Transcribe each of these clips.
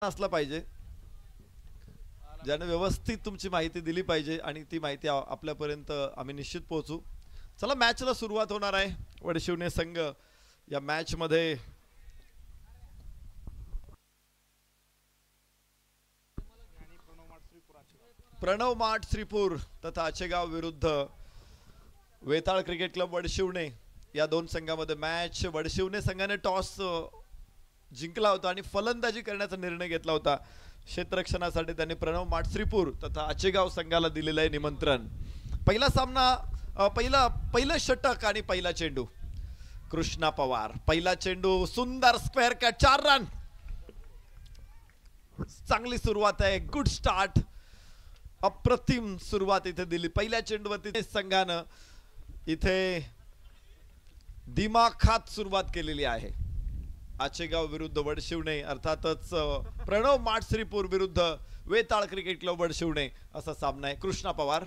असला पाहिजे, ज्याने व्यवस्थित तुमची माहिती दिली पाहिजे आणि ती माहिती आपल्यापर्यंत आम्ही निश्चित पोहोचू. चला मॅचला सुरुवात होणार आहे. वडशिवणे संघ या मॅच मध्ये प्रणव माठ श्रीपूर तथा आचेगाव विरुद्ध वेताळ क्रिकेट क्लब वडशिवणे या दोन संघामध्ये मॅच. वडशिवणे संघाने टॉस जिंकला होता आणि फलंदाजी करण्याचा निर्णय घेतला होता. क्षेत्ररक्षणासाठी त्यांनी प्रणव माठ श्रीपूर तथा आचेगाव संघाला दिलेलं आहे निमंत्रण. पहिला सामना पहिलं षटक आणि पहिला चेंडू कृष्णा पवार. पहिला चेंडू सुंदर स्क्वेअर कॅच, 4 रन. चांगली सुरुवात आहे, गुड स्टार्ट, अप्रतिम सुरुवात इथे दिली. पहिल्या चेंडूवरती संघानं इथे दिमाखात सुरुवात केलेली आहे. आचेगाव विरुद्ध वडशिवणे, अर्थातच प्रणव माठ श्रीपूर विरुद्ध वेताळ क्रिकेट क्लब वडशिवणे असा सामना आहे. कृष्णा पवार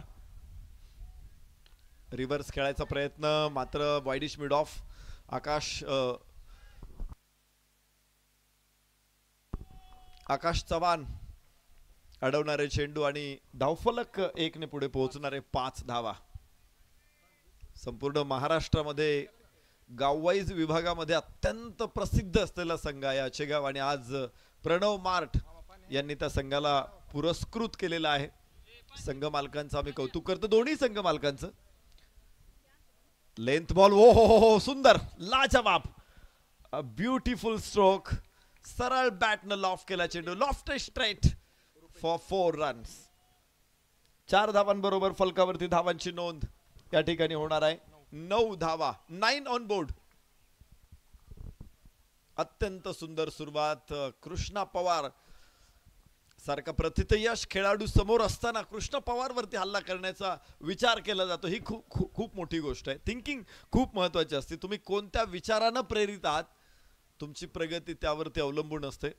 रिव्हर्स खेळायचा प्रयत्न, मात्र वाईडिश मिड ऑफ. आकाश चव्हाण अडवणारे चेंडू आणि धावफलक 1 ने पुढे पोहोचणारे 5 धावा. संपूर्ण महाराष्ट्रामध्ये गाववाईज विभागामध्ये अत्यंत प्रसिद्ध असलेला संघ आहे आचेगाव आणि आज प्रणव माठ यांनी त्या संघाला पुरस्कृत केलेला आहे. संघ मालकांचं आम्ही कौतुक करतो, दोन्ही संघ मालकांचं. लेंथ बॉल, ओ हो, सुंदर, लाजवाब, ब्युटिफुल स्ट्रोक. सरळ बॅटनं लॉफ्ट केला चेंडू, लॉफ्ट स्ट्रेट फॉर 4 रन्स. 4 धावांबरोबर फलकावरती धावांची नोंद या ठिकाणी होणार आहे. 9 धावा, 9 ऑन बोर्ड. अत्यंत सुंदर सुरुवात. कृष्णा पवार सारखा प्रतिथयश खेळाडू समोर असताना कृष्णा पवार वरती हल्ला करण्याचा विचार केला जातो. ही खूप मोठी गोष्ट आहे. थिंकिंग खूप महत्वाची असते. तुम्ही कोणत्या विचारानं प्रेरित आहात, तुमची प्रगती त्यावरती अवलंबून असते.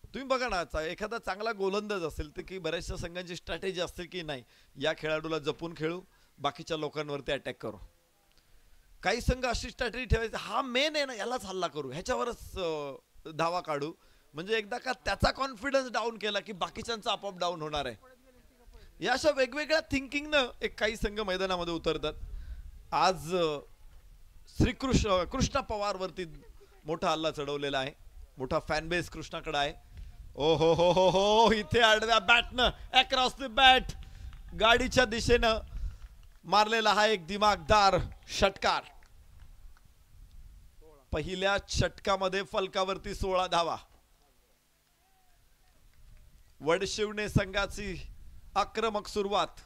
तुम्ही बघा ना, एखादा चांगला गोलंदाज असेल तर की बऱ्याचशा संघांची स्ट्रॅटेजी असते की नाही, या खेळाडूला जपून खेळू, बाकीच्या लोकांवरती अटॅक करू. काही संघ अशी स्ट्रॅटेजी ठेवायची, हा मेन आहे ना, यालाच हल्ला करू, ह्याच्यावरच धावा काढू. म्हणजे एकदा का त्याचा कॉन्फिडन्स डाऊन केला की बाकीच्यांचा आपोआप डाऊन होणार आहे. या अशा वेगवेगळ्या थिंकिंगनं काही संघ मैदानामध्ये उतरतात. आज कृष्णा पवार वरती मोठा हल्ला चढवलेला आहे. मोठा फॅन बेस कृष्णाकडे आहे. ओ हो हो हो हो, इथे आडव्या बॅटनं अक्रॉस द बॅट गाडीच्या दिशेनं मारलेला हा एक दिमागदार षटकार. पहिल्या षटकामध्ये फलकावरती 16 धावा. वडशिवणे संघाची आक्रमक सुरुवात.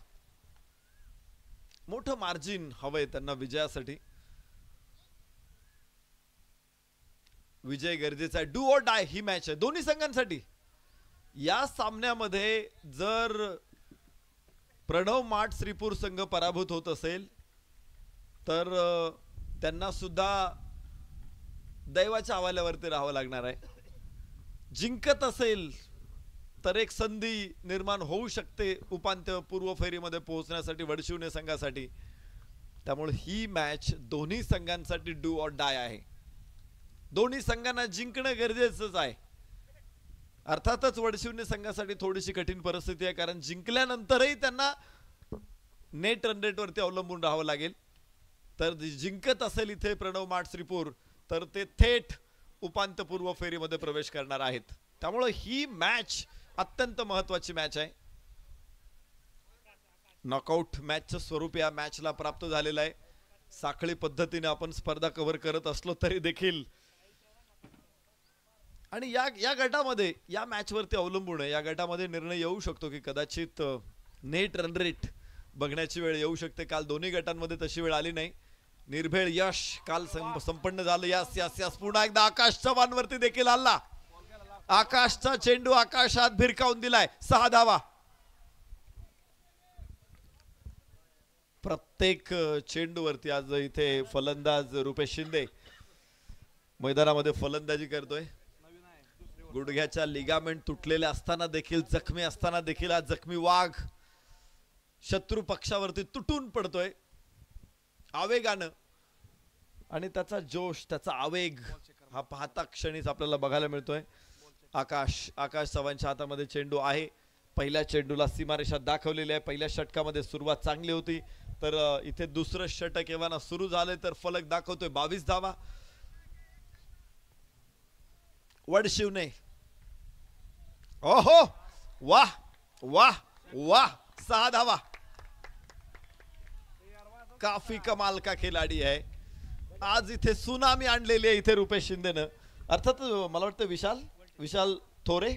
मोठं मार्जिन हवंय त्यांना विजयासाठी. विजय गरजेचा आहे. Do or die he match आहे दोन्ही संघांसाठी. या सामन्यामध्ये जर प्रणव माठ श्रीपूर संघ पराभूत होत असेल तर त्यांना सुद्धा दैवाच्या हवाल्यावरती राहावं लागणार आहे. जिंकत असेल तर एक संधी निर्माण होऊ शकते उपांत्य पूर्व फेरीमध्ये पोहोचण्यासाठी वडशिवणे संघासाठी. त्यामुळे ही मॅच दोन्ही संघांसाठी डू ऑर डाय आहे. दोन्ही संघांना जिंकणं गरजेचंच आहे. अर्थातच वडशिवणे संघासाठी थोडीशी कठीण परिस्थिती आहे, कारण जिंकल्यानंतरही त्यांना नेट रन रेट वरती अवलंबून राहावं लागेल. तर जिंकत असेल इथे प्रणव माठ श्रीपूर तर ते थेट उपांत्यपूर्व फेरीमध्ये प्रवेश करणार आहेत. त्यामुळे ही मॅच अत्यंत महत्वाची मॅच आहे. नॉकआउट मॅचचं स्वरूप या मॅचला प्राप्त झालेलं आहे. साखळी पद्धतीने आपण स्पर्धा कव्हर करत असलो तरी देखील आणि या गटामध्ये या मॅच वरती अवलंबून आहे. या गटामध्ये निर्णय येऊ शकतो की कदाचित नेट रन रेट बघण्याची वेळ येऊ शकते. काल दोन्ही गटांमध्ये तशी वेळ आली नाही. निर्भेळ यश काल संपन्न झालं. यास यास यास पुन्हा एकदा आकाश चव्हाण वरती देखील हल्ला. आकाशचा चेंडू आकाशात भिरकावून दिलाय. 6 धावा. प्रत्येक चेंडूवरती आज इथे फलंदाज रुपेश शिंदे मैदानामध्ये फलंदाजी करतोय. गुडघ्याच्या लिगामेंट तुटलेल्या असताना देखील, जखमी असताना देखील आज जखमी वाघ शत्रू पक्षावरती तुटून पडतोय आवेगानं. आणि त्याचा जोश, त्याचा आवेग हा पाहता क्षणीच आपल्याला बघायला मिळतोय. आकाश चव्हाणच्या हातामध्ये चेंडू आहे. पहिल्या चेंडूला सीमारेषा दाखवलेली आहे. पहिल्या षटकामध्ये सुरुवात चांगली होती, तर इथे दुसरं षटक एव्हाना सुरू झाले तर फलक दाखवतोय 22 धावा. वडशिवने, ओहो, वाह वाह वाह, 6 धावा. काफी कमाल का खिलाडी आहे. आज इथे सुनामी आणलेली आहे इथे रुपेश शिंदेनं. अर्थात मला वाटतं विशाल थोरे,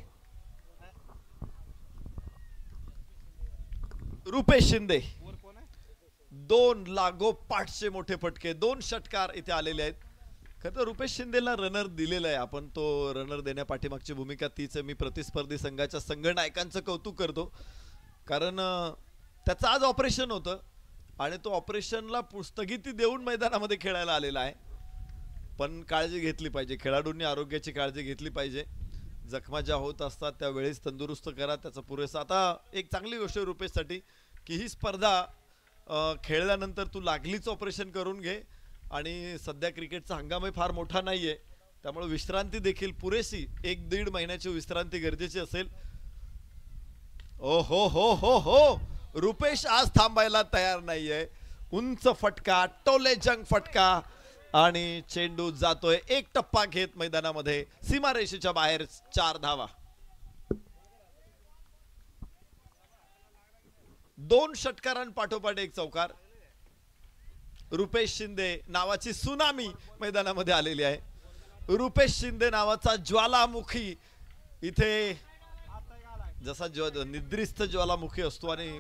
रुपेश शिंदे 2 लागोपाठचे मोठे फटके, 2 षटकार इथे आलेले आहेत. खरं तर रुपेश शिंदेला रनर दिलेला आहे आपण. तो रनर देण्यापाठीमागची भूमिका तीच आहे. मी प्रतिस्पर्धी संघाच्या संघनायकांचं कौतुक करतो, कारण त्याचं आज ऑपरेशन होतं आणि तो ऑपरेशनला स्थगिती देऊन मैदानामध्ये खेळायला आलेला आहे. पण काळजी घेतली पाहिजे, खेळाडूंनी आरोग्याची काळजी घेतली पाहिजे. जखमा ज्या होत असतात त्यावेळेस तंदुरुस्त करा त्याचा पुरेसा. आता एक चांगली गोष्ट आहे रुपेशसाठी की ही स्पर्धा खेळल्यानंतर तू लागलीच ऑपरेशन करून घे. आणि सध्या क्रिकेटचा हंगामही फार मोठा नाहीये, त्यामुळे विश्रांती देखील पुरेशी 1-1.5 महिन्याची विश्रांती गरजेची असेल. ओ हो हो हो हो, रुपेश आज थांबायला तयार नाहीये. उंच फटका, टोले जंग फटका आणि चेंडू जातोय 1 टप्पा घेत मैदानामध्ये. सीमारेषेच्या बाहेर 4 धावा. 2 षटकारांपाठोपाठ 1 चौकार. रुपेश शिंदे नावाची सुनामी मैदानामध्ये आलेली आहे. रुपेश शिंदे नावाचा ज्वालामुखी इथे, जसा निद्रिस्त ज्वालामुखी असतो आणि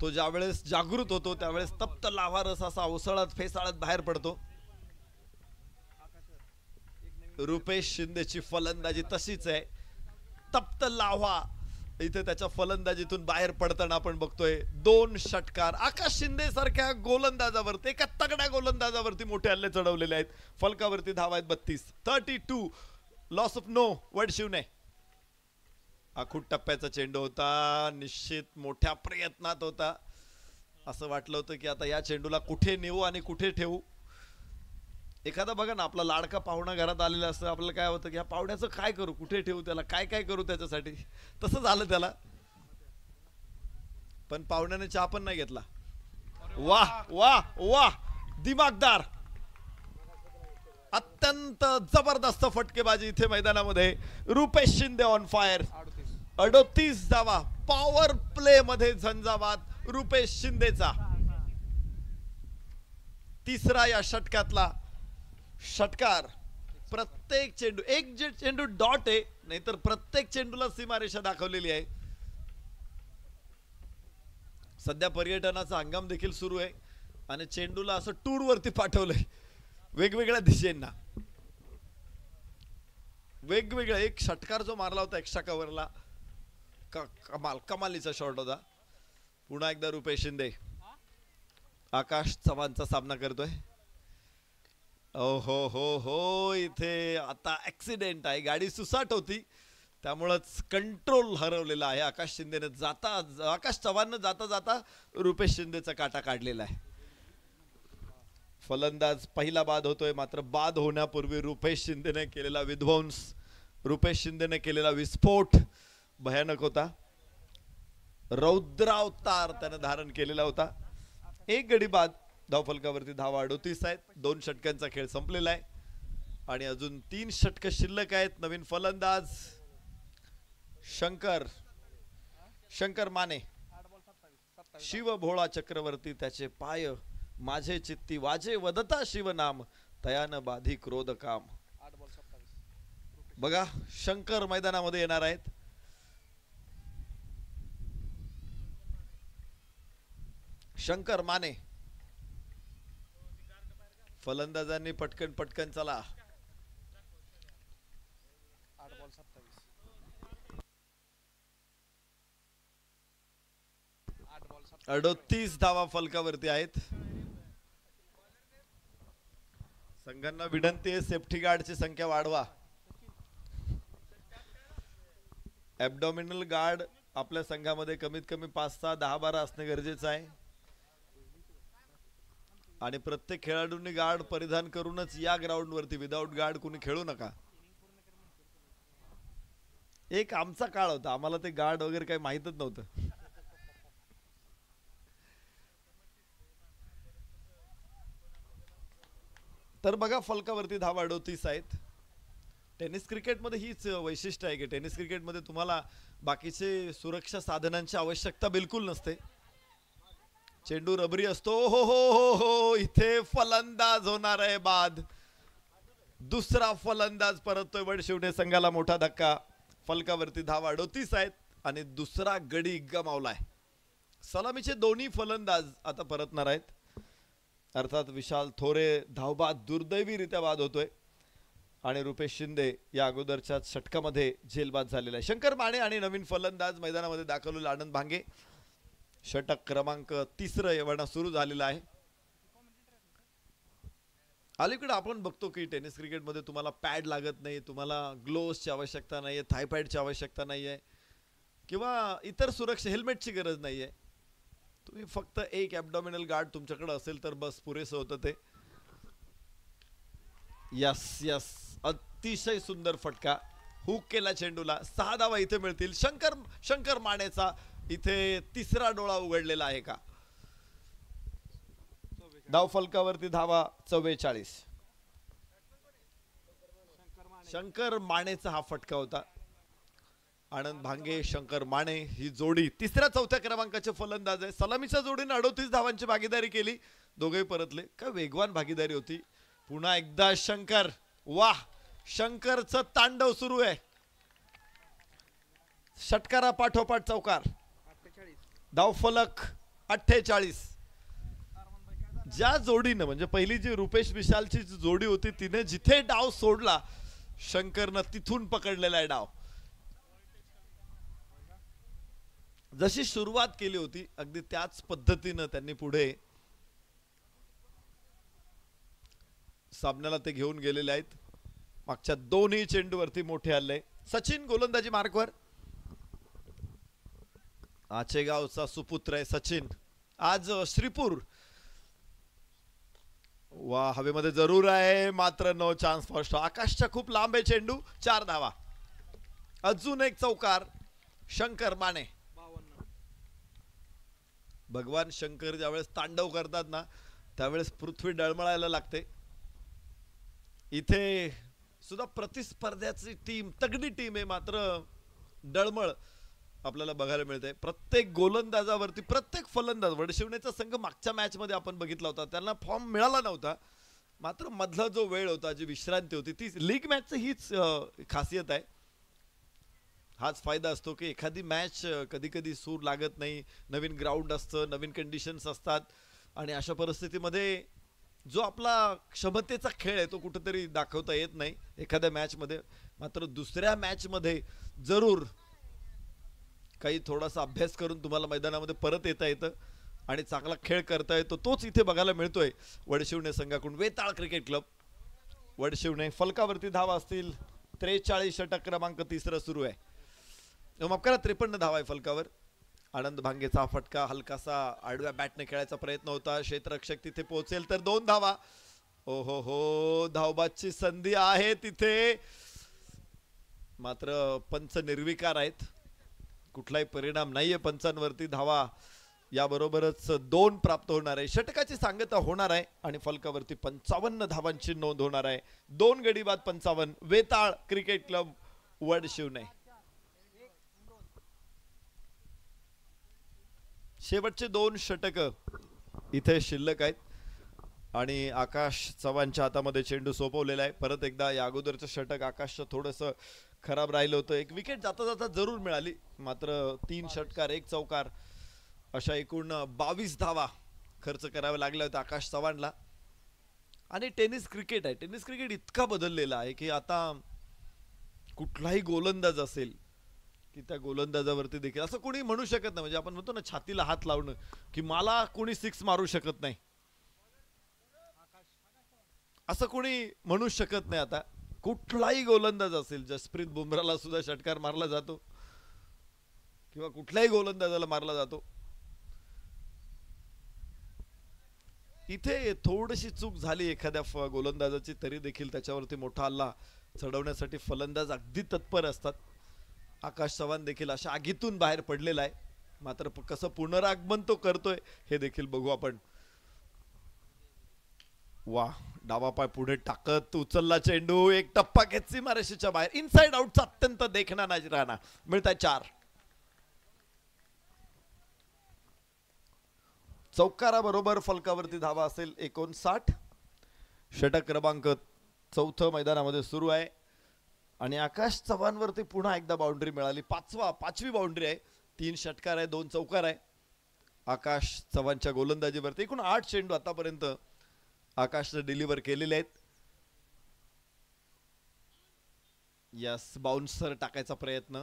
तो ज्यावेळेस जागृत होतो त्यावेळेस तप्त लाव्हा रस असा ओसळत फेसाळत बाहेर पडतो. रुपेश शिंदेची फलंदाजी तशीच आहे. तप्त लाव्हा इथे त्याच्या फलंदाजीतून बाहेर पडताना आपण बघतोय. 2 षटकार. आकाश शिंदे सारख्या गोलंदाजावरती, एका तगड्या गोलंदाजावरती मोठे हल्ले चढवलेले आहेत. फलकावरती धावा आहेत 32. 32 लॉस ऑफ नो. वडशिवने, आखूट टप्प्याचा चेंडू होता, निश्चित मोठ्या प्रयत्नात होता. असं वाटलं होतं की आता या चेंडूला कुठे नेऊ आणि कुठे ठेवू. एखादा बघा ना, आपला लाडका पाहुणा घरात आलेला असतं, आपल्याला काय होतं की ह्या पाहुण्याचं काय करू, कुठे ठेवू, त्याला काय काय करू त्याच्यासाठी. तसं झालं त्याला, पण पाहुण्याने चहा पण नाही घेतला. वाह वाह वाह, दिमागदार, अत्यंत जबरदस्त फटकेबाजी इथे मैदानामध्ये. Rupesh Shinde on fire. 38 धावा. पॉवर प्ले मध्ये झंझावात रुपेश शिंदेचा. तिसरा या षटकातला षटकार. प्रत्येक चेंडू, एक जे चेंडू डॉट आहे, नाहीतर प्रत्येक चेंडूला सीमारेषा दाखवलेली आहे. सध्या पर्यटनाचा हंगाम देखील सुरू आहे आणि चेंडूला असं टूर वरती पाठवलंय वेगवेगळ्या दिशेंना. वेगवेगळा एक षटकार जो मारला होता एक्स्ट्रा कव्हरला, कमालीचा शॉट होता. पुन्हा एकदा रुपेश शिंदे आकाश चव्हाणचा सामना करतोय. ओ हो हो हो, इथे आता ऍक्सिडेंट आहे. गाडी सुसाट होती त्यामुळेच कंट्रोल हरवलेला आहे. आकाश चव्हाणनं जाता जाता रुपेश शिंदेचा काटा काढलेला आहे. फलंदाज पहिला बाद होतोय, मात्र बाद होण्यापूर्वी रुपेश शिंदेने केलेला विध्वंस, रुपेश शिंदेने केलेला विस्फोट भयानक होता. रौद्रावतार त्याने धारण केलेला होता. 1 गडी बाद. धावफलकावरती धावा 38 आहेत. 2 षटकांचा खेळ संपलेला आहे आणि अजून 3 षटक शिल्लक आहेत. नवीन फलंदाज शंकर माने. शिव भोळा चक्रवर्ती त्याचे पाय, माझे चित्ती वाजे वदता शिवनाम, तयान बाधी क्रोध काम. बघा, शंकर मैदानामध्ये येणार आहेत. शंकर माने. फलंदाजांनी पटकन पटकन चला. 38 धावा फलकावरती आहेत. संघांना विनंती आहे, सेफ्टी गार्डची संख्या वाढवा. ॲब्डॉमिनल गार्ड आपल्या संघामध्ये कमीत कमी 5, 6, 10, 12 असणे गरजेचं आहे आणि प्रत्येक खेळाडूंनी गार्ड परिधान करूनच या ग्राउंड वरती, विदाउट गार्ड कोणी खेळू नका. एक आमचा काळ होता, आम्हाला ते गार्ड वगैरे काही माहीतच नव्हतं. तर बघा फलकावरती धावा 38 आहेत. टेनिस क्रिकेटमध्ये हीच वैशिष्ट्य आहे की टेनिस क्रिकेटमध्ये तुम्हाला बाकीचे सुरक्षा साधनांची आवश्यकता बिलकुल नसते. चेंडू रबरी असतो. हो हो हो हो, इथे फलंदाज होणार आहे बाद. दुसरा फलंदाज परततोय वडशिवणे संघाला मोठा धक्का. फलकावरती धावा 38 आहेत आणि दुसरा गडी गमावलाय. सलामीचे दोन्ही फलंदाज आता परतणार आहेत. अर्थात विशाल थोरे धावबाद दुर्दैवीरित्या बाद होतोय आणि रुपेश शिंदे या अगोदरच्या षटकामध्ये झेलबाद झालेला आहे. शंकर माने आणि नवीन फलंदाज मैदानामध्ये दाखल होईल आनंद भांगे. षटक क्रमांक 3 यवना सुरू झालेला आहे. अलीकडे आपण बघतो की टेनिस क्रिकेटमध्ये तुम्हाला पॅड लागत नाही, तुम्हाला ग्लोव्सची आवश्यकता नाहीये, थाय पॅडची आवश्यकता नाहीये किंवा इतर सुरक्षा हेल्मेटची गरज नाहीये. तुम्ही फक्त एक ॲब्डॉमिनल गार्ड तुमच्याकडे असेल तर बस पुरेसं होतं ते. यस यस, अतिशय सुंदर फटका. हुक केला चेंडूला. 6 धावा इथे मिळतील. शंकर मानेचा इथे तिसरा डोळा उघडलेला आहे का? धाव फलकावरती धावा 44. शंकर मानेचा हा फटका होता. आनंद भांगे शंकर माने ही जोडी तिसऱ्या चौथ्या क्रमांकाचे फलंदाज आहे. सलामीच्या जोडीने 38 धावांची भागीदारी केली. दोघेही परतले. काय वेगवान भागीदारी होती. पुन्हा एकदा शंकर. वाह, शंकरचं तांडव सुरू आहे. षटकारा पाठोपाठ चौकार. धाव फलक 48. ज्या जोडीनं म्हणजे पहिली जी रुपेश विशालची जोडी होती तिने जिथे डाव सोडला शंकरनं तिथून पकडलेला आहे डाव. जशी सुरुवात केली होती अगदी त्याच पद्धतीनं त्यांनी पुढे सामन्याला ते घेऊन गेलेले आहेत. मागच्या दोन्ही चेंडूवरती मोठे हल्ले. सचिन गोलंदाजी मार्कवर. आचेगावचा सुपुत्र आहे सचिन. आज श्रीपूर. वा, हवेमध्ये जरूर आहे मात्र नो चान्स फर्स्ट. आकाशच्या खूप लांब आहे चेंडू. 4 धावा. अजून एक चौकार. शंकर माने. भगवान शंकर ज्यावेळेस तांडव करतात ना त्यावेळेस पृथ्वी डळमळायला लागते. इथे सुद्धा प्रतिस्पर्ध्याची टीम तगडी टीम आहे मात्र डळमळ आपल्याला बघायला मिळते. प्रत्येक गोलंदाजावरती प्रत्येक फलंदाज. वडशिवणेचा संघ मागच्या मॅच मध्ये आपण बघितला होता त्यांना फॉर्म मिळाला नव्हता मात्र मधला जो वेळ होता जी विश्रांती होती ती लीग मॅचची हीच खासियत आहे. हाच फायदा असतो की एखादी मॅच कधी कधी सूर लागत नाही. नवीन ग्राउंड असतं, नवीन कंडिशन्स असतात आणि अशा परिस्थितीमध्ये जो आपला क्षमतेचा खेळ आहे तो कुठेतरी दाखवता येत नाही एखाद्या मॅच मध्ये. मात्र दुसऱ्या मॅच मध्ये जरूर काही थोडासा अभ्यास करून तुम्हाला मैदानामध्ये परत येता येतं आणि चांगला खेळ करता येतो. तोच इथे बघायला मिळतोय वडशिवणे संघाकडून. वेताळ क्रिकेट क्लब वडशिवणे. फलकावरती धावा असतील 43. षटक क्रमांक 3 सुरू आहे. माफ करा, 53 धावा आहे फलकावर. आनंद भांगेचा फटका हलकासा आडव्या बॅटने खेळायचा प्रयत्न होता. क्षेत्ररक्षक तिथे पोहोचेल तर 2 धावा. ओ हो हो, धावबादची संधी आहे तिथे मात्र पंच निर्विकार आहेत. कुठलाही परिणाम नाहीये पंचांवरती. धावा याबरोबरच 2 प्राप्त होणार आहे. षटकाची सांगता होणार आहे आणि फलकावरती 55 धावांची नोंद होणार आहे. 2 गडी बाद 55. वेताळ क्रिकेट क्लब वडशिवणे. शेवटचे 2 षटक इथे शिल्लक आहेत आणि आकाश चव्हाणच्या हातामध्ये चेंडू सोपवलेला आहे. परत एकदा या अगोदरचं षटक आकाशचं थोडंसं खराब राहिलं होतं. एक विकेट जाता जाता जरूर मिळाली मात्र 3 षटकार 1 चौकार अशा एकूण 22 धावा खर्च करावे लागल्या होत्या आकाश चव्हाणला. आणि टेनिस क्रिकेट आहे. टेनिस क्रिकेट इतका बदललेला आहे की आता कुठलाही गोलंदाज असेल की त्या गोलंदाजावरती देखील असं कोणी म्हणू शकत नाही. म्हणजे आपण म्हणतो ना छातीला हात लावणं की मला कोणी 6 मारू शकत नाही असं कोणी म्हणू शकत नाही. आता कुठलाही गोलंदाज असेल, जसप्रीत बुमराला सुद्धा षटकार मारला जातो किंवा कुठल्याही गोलंदाजाला मारला जातो. इथे थोडीशी चूक झाली एखाद्या गोलंदाजाची तरी देखील त्याच्यावरती मोठा हल्ला चढवण्यासाठी फलंदाज अगदी तत्पर असतात. आकाश चव्हाण देखील अशा आगीतून बाहेर पडलेला आहे, मात्र कसं पुनरागमन तो करतोय हे देखील बघू आपण. वा, डावा पाय पुढे टाकत उचलला चेंडू, एक टप्पा घेत सीमारेषेच्या बाहेर. इनसाइड आउटचा अत्यंत देखणा राणा. मिळताय 4. चौकारा बरोबर फलकावरती धावा असेल 59. षटक क्रमांक 4 मैदानामध्ये सुरू आहे आणि आकाश चव्हाण वरती पुन्हा एकदा बाउंड्री मिळाली. 5वी बाउंड्री आहे. 3 षटकार आहे, 2 चौकार आहे आकाश चव्हाणच्या गोलंदाजीवरती. एकूण 8 चेंडू आतापर्यंत आकाशने डिलिव्हर केलेले आहेत. यस, बाउन्सर टाकायचा प्रयत्न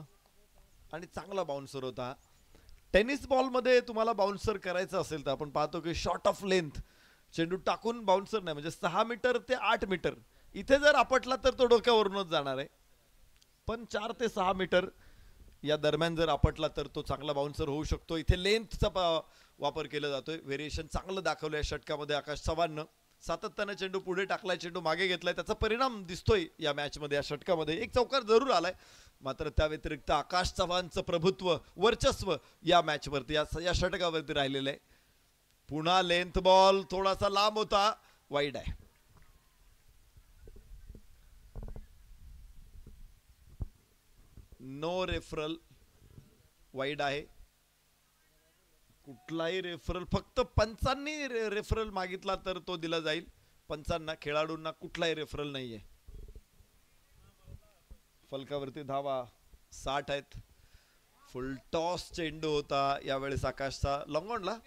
आणि चांगला बाउन्सर होता. टेनिस बॉल मध्ये तुम्हाला बाउन्सर करायचं असेल तर आपण पाहतो की शॉर्ट ऑफ लेंथ चेंडू टाकून बाउन्सर नाही, म्हणजे 6 मीटर ते 8 मीटर. इथे जर आपटला तर तो डोक्यावरूनच जाणार आहे, पण 4 ते 6 मीटर या दरम्यान जर आपटला तर तो चांगला बाउन्सर होऊ शकतो. इथे लेंथचा वापर केला जातोय. व्हेरिएशन चांगलं दाखवलंय षटकामध्ये आकाश चव्हाणनं. सातत्याने चेंडू पुढे टाकलाय, चेंडू मागे घेतलाय, त्याचा परिणाम दिसतोय या मॅच मध्ये. या षटकामध्ये एक चौकार जरूर आलाय, मात्र त्या व्यतिरिक्त आकाश चव्हाणचं प्रभुत्व, वर्चस्व या मॅच वरती, या षटकावरती राहिलेलं आहे. पुन्हा लेंथ बॉल थोडासा लांब होता, वाईड आहे. नो रेफरल, वाईड आहे. कुठलाही रेफरल, फक्त पंचांनी रेफरल मागितला तर तो दिला जाईल. पंचांना, खेळाडूंना कुठलाही रेफरल नाहीये. फलकावरती धावा 60 आहेत. फुल टॉस चेंडू होता यावेळेस आकाशचा. लॉंगॉनला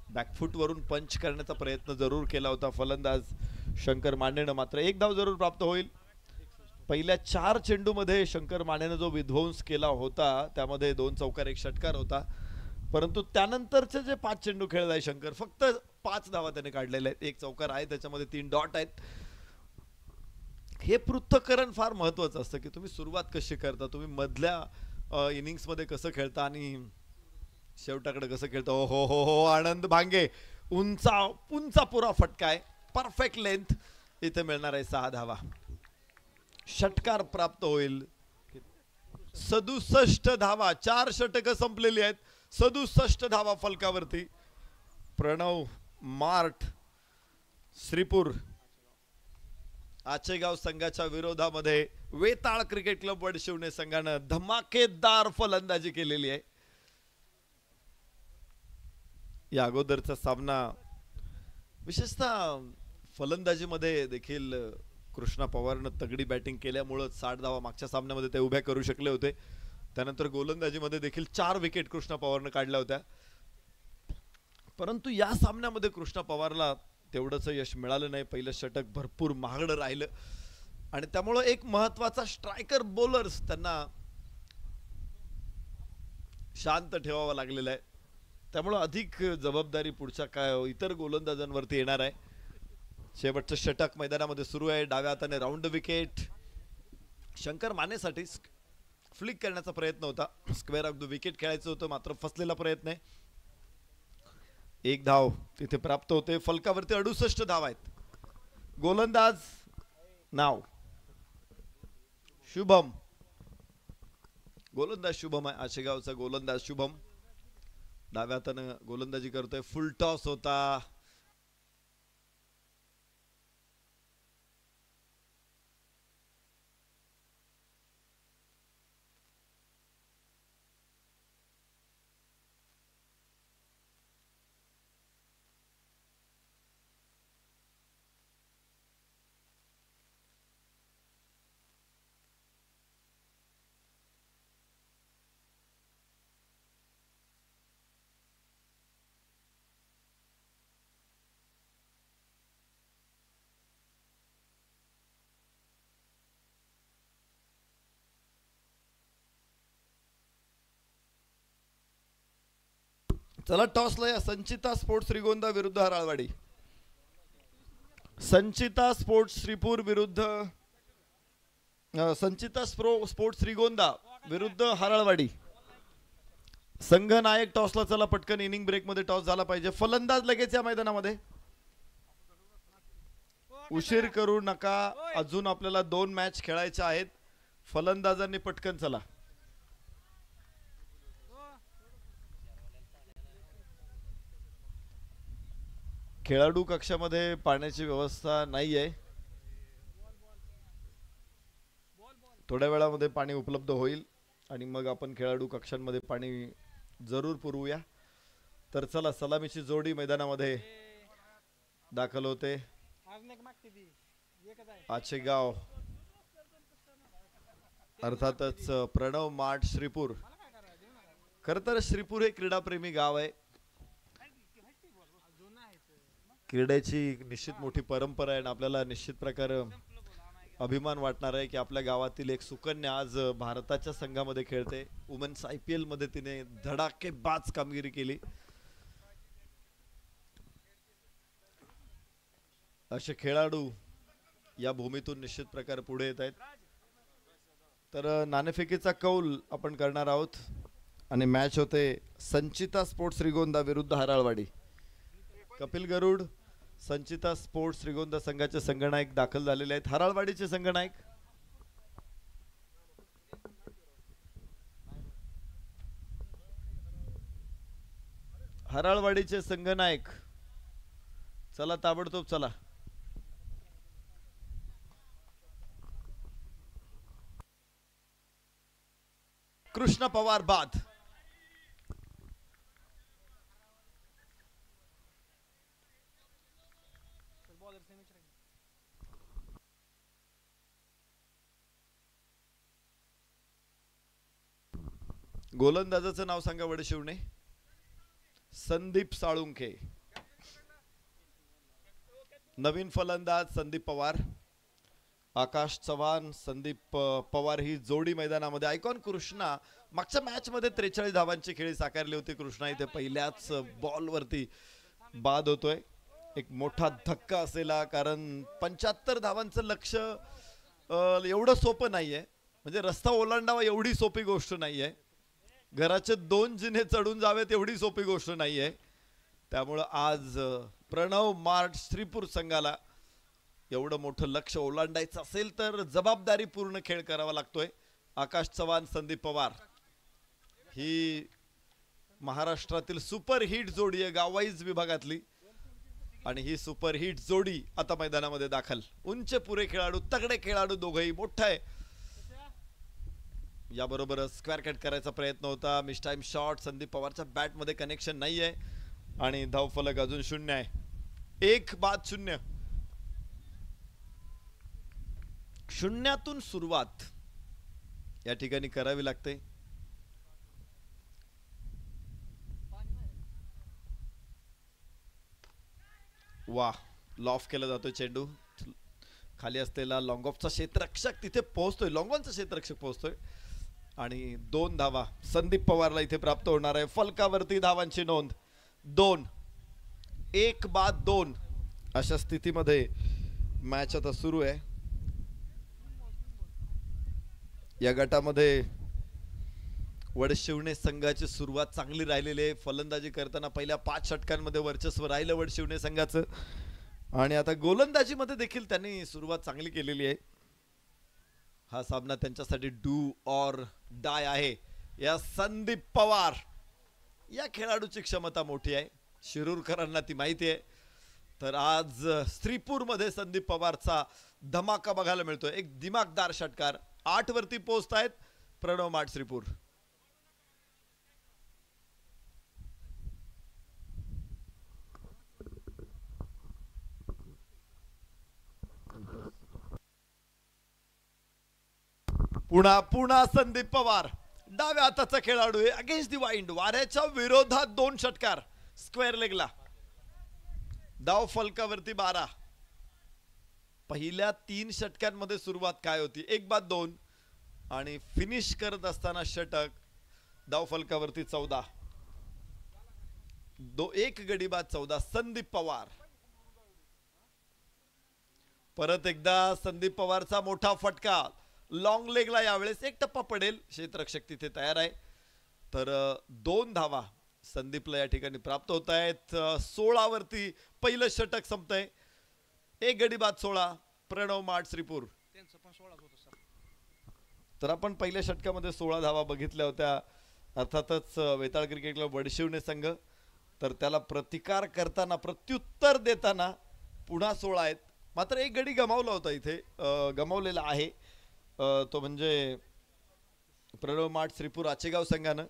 बॅकफुट वरून पंच करण्याचा प्रयत्न जरूर केला होता फलंदाज शंकर मानेनं, मात्र 1 धाव जरूर प्राप्त होईल. पहिल्या 4 चेंडू मध्ये शंकर मानेनं जो विध्वंस केला होता त्यामध्ये 2 चौकार 1 षटकार होता, परंतु त्यानंतरचे जे 5 चेंडू खेळलाय शंकर, फक्त 5 धावा त्याने काढलेल्या आहेत. 1 चौकार आहे, त्याच्यामध्ये 3 डॉट आहेत. हे पृथक्करण फार महत्वाचं असतं की तुम्ही सुरुवात कशी करता, तुम्ही मधल्या इनिंग्स मध्ये कसं खेळता आणि शेवटाकडे कसं खेळता. हो हो हो, आनंद भांगे उंचा पुरा फटका आहे, परफेक्ट लेंथ. इथे मिळणार आहे 6 धावा. षटकार प्राप्त होईल. 67 धावा, 4 षटक संपलेली आहेत. 67 धावा फलकावरती. प्रणव मार्ट श्रीपूर आचेगाव संघाच्या विरोधामध्ये वेताळ क्रिकेट क्लब वडशिवणे संघानं धमाकेदार फलंदाजी केलेली आहे. या अगोदरचा सामना विशेषतः फलंदाजीमध्ये देखील कृष्णा पवारनं तगडी बॅटिंग केल्यामुळे 60 धावा मागच्या सामन्यामध्ये ते उभ्या करू शकले होते. त्यानंतर गोलंदाजीमध्ये देखील 4 विकेट कृष्णा पवारनं काढल्या होत्या, परंतु या सामन्यामध्ये कृष्णा पवारला तेवढंच यश मिळालं नाही. पहिलं षटक भरपूर महागडं राहिलं आणि त्यामुळे एक महत्वाचा स्ट्रायकर बॉलर्स त्यांना शांत ठेवावा लागलेला आहे. त्यामुळे अधिक जबाबदारी पुढच्या काय इतर गोलंदाजांवरती येणार आहे. शेवटचं षटक मैदानामध्ये सुरू आहे. डाव्या हाताने राऊंड विकेट शंकर मानेसाठी. फ्लिक करण्याचा प्रयत्न होता, स्क्वेअर ऑफ द विकेट खेळायचं होतं, मात्र फसलेला प्रयत्न आहे. 1 धाव तिथे प्राप्त होते. फलकावरती 68 धावा आहेत. गोलंदाज नाव शुभम, गोलंदाज शुभम आहे. आशेगावचा गोलंदाज शुभम डाव्या हाताने गोलंदाजी करतोय. फुल टॉस होता. चला टॉसला या. संचिता स्पोर्ट्स श्रीगोंदा विरुद्ध हराळवाडी. संचिता स्पोर्ट्स श्रीपूर विरुद्ध संचिता स्पोर्ट्स श्रीगोंदा विरुद्ध हराळवाडी. संघ नायक टॉसला. चला पटकन, इनिंग ब्रेक मध्ये टॉस झाला पाहिजे. फलंदाज लगेच या मैदानामध्ये. उशीर करू नका, अजून आपल्याला 2 मॅच खेळायच्या आहेत. फलंदाजांनी पटकन चला. खेळाडू कक्षामध्ये पाण्याची व्यवस्था नाही आहे. थोड्या वेळामध्ये पाणी उपलब्ध होईल आणि मग आपण खेळाडू कक्षांमध्ये पाणी जरूर पुरवूया. तर चला, सलामीची जोडी मैदानामध्ये दाखल होते. आचेगाव अर्थातच प्रणव माठ श्रीपूर. खर तर श्रीपूर हे क्रीडाप्रेमी गाव आहे. क्रीडेची निश्चित मोठी परंपरा आहे आणि आपल्याला निश्चित प्रकारे अभिमान वाटणार आहे की आपल्या गावातील एक सुकन्या आज भारताच्या संघामध्ये खेळते. वुमेन्स IPL मध्ये तिने धडाकेबाज कामगिरी केली. असे खेळाडू या भूमीतून निश्चित प्रकारे पुढे येत आहेत. तर नाणेफेकीचा कौल आपण करणार आहोत आणि मॅच होते संचिता स्पोर्ट्स श्रीगोंदा विरुद्ध हराळवाडी. कपिल गरुड संचिता स्पोर्ट्स श्रीगोंदा संघाचे संघनायक दाखल झालेले आहेत. हराळवाडीचे संघनायक चला ताबडतोब चला. कृष्ण पवार बाद. गोलंदाजाचं नाव सांगा वडशिवणे. संदीप साळुंखे. नवीन फलंदाज संदीप पवार. आकाश चव्हाण संदीप पवार ही जोडी मैदानामध्ये. आयकॉन कृष्णा मागच्या मॅच मध्ये 43 धावांची खेळी साकारली होती. कृष्णा इथे पहिल्याच बॉल वरती बाद होतोय. एक मोठा धक्का असलेला, कारण 75 धावांचं लक्ष एवढं सोपं नाहीये. म्हणजे रस्ता ओलांडावा एवढी सोपी गोष्ट नाहीये. घराचे 2 जिने चढून जावेत एवढी सोपी गोष्ट नाहीये. त्यामुळं आज प्रणव मार्ट श्रीपूर संघाला एवढं मोठं लक्ष ओलांडायचं असेल तर जबाबदारी पूर्ण खेळ करावा लागतोय. आकाश चव्हाण संदीप पवार ही महाराष्ट्रातील सुपर हिट जोडी आहे गाववाईज विभागातली आणि ही सुपर हिट जोडी आता मैदानामध्ये दाखल. उंच पुरे खेळाडू, तगडे खेळाडू दोघेही. मोठा आहे. याबरोबरच स्क्वेअर कट करायचा प्रयत्न होता. Mistimed shot. संदीप पवारच्या बॅट मध्ये कनेक्शन नाहीये आणि धावफलक अजून 0 आहे. 1 बाद 0. शून्यातून सुरुवात या ठिकाणी करावी लागते. वाह, लॉफ केला जातोय चेंडू. खाली असलेला लॉंग ऑफचा क्षेत्ररक्षक तिथे पोहोचतोय. लॉंगॉनचा क्षेत्ररक्षक पोहोचतोय आणि 2 धावा संदीप पवारला इथे प्राप्त होणार आहे. फलकावरती धावांची नोंद 2. 1 बाद 2 अशा स्थितीमध्ये मॅच आता सुरू आहे. या गटामध्ये वडशिवणे संघाची सुरुवात चांगली राहिलेली आहे. फलंदाजी करताना पहिल्या 5 षटकांमध्ये वर्चस्व राहिलं वडशिवणे संघाचं आणि आता गोलंदाजीमध्ये देखील त्यांनी सुरुवात चांगली केलेली आहे. हा सामना त्यांच्यासाठी डू ऑर डाय आहे. या संदीप पवार या खेळाडूची क्षमता मोठी आहे. शिरूरकरांना ती माहिती आहे. तर आज श्रीपूरमध्ये संदीप पवारचा धमाका बघायला मिळतोय. एक दिमागदार षटकार. 8 वरती पोहोचतायत प्रणव माठ श्रीपूर. पुन्हा संदीप पवार डाव्या हाताचा खेळाडू आहे. अगेन्स्ट दी वाइंड, वाऱ्याच्या विरोधात 2 षटकार स्क्वेअर लेगला. धाव फलकावरती 12. पहिल्या 3 षटकांमध्ये सुरुवात काय होती? 1 बाद 2 आणि फिनिश करत असताना षटक. धाव फलकावरती 14. 1 गडी बाद 14. संदीप पवार. परत एकदा संदीप पवारचा मोठा फटका. लॉंग लेगला यावेळेस 1 टप्पा पडेल. क्षेत्ररक्षक तिथे तयार आहे. तर 2 धावा संदीपला या ठिकाणी प्राप्त होत आहेत. 16 वरती पहिलं षटक संपतंय. 1 गडी बाद 16 प्रणव माठ श्रीपूर. तर आपण पहिल्या षटकामध्ये 16 धावा बघितल्या होत्या. अर्थातच वेताळ क्रिकेट क्लब वडशिवणे संघ, तर त्याला प्रतिकार करताना प्रत्युत्तर देताना पुन्हा 16 आहेत. मात्र एक गडी गमावला होता इथे, गमावलेला आहे. तो म्हणजे प्रणव माठ श्रीपूर आचेगाव संघानं.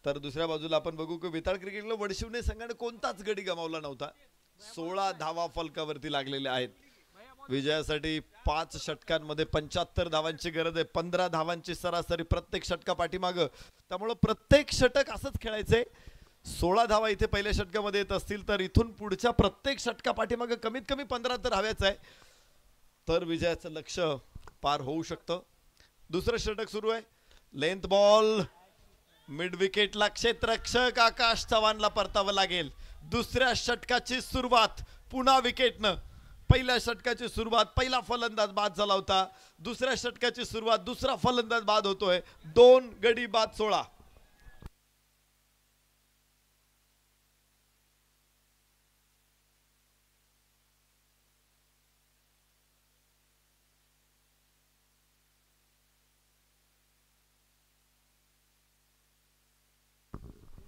तर दुसऱ्या बाजूला आपण बघू की वेताळ क्रिकेट क्लब वडशिवणे संघाने कोणताच गडी गमावला नव्हता. 16 धावा फलकावरती लागलेल्या आहेत. विजयासाठी 5 षटकांमध्ये 75 धावांची गरज आहे. 15 धावांची सरासरी प्रत्येक षटका पाठीमागं. त्यामुळं प्रत्येक षटक असंच खेळायचंय. 16 धावा इथे पहिल्या षटकामध्ये येत असतील तर इथून पुढच्या प्रत्येक षटका पाठीमागं कमीत कमी 15 तर हव्याच आहे. तर विजयाचं लक्ष पार होऊ शकतं. दुसरं षटक सुरू आहे. लेंथ बॉल मिड विकेटला क्षेत्ररक्षक आकाश चव्हाणला परतावं लागेल. दुसऱ्या षटकाची सुरुवात पुन्हा विकेटनं. पहिल्या षटकाची सुरुवात पहिला फलंदाज बाद झाला होता. दुसऱ्या षटकाची सुरुवात दुसरा फलंदाज बाद होतोय. 2 गडी बाद 16.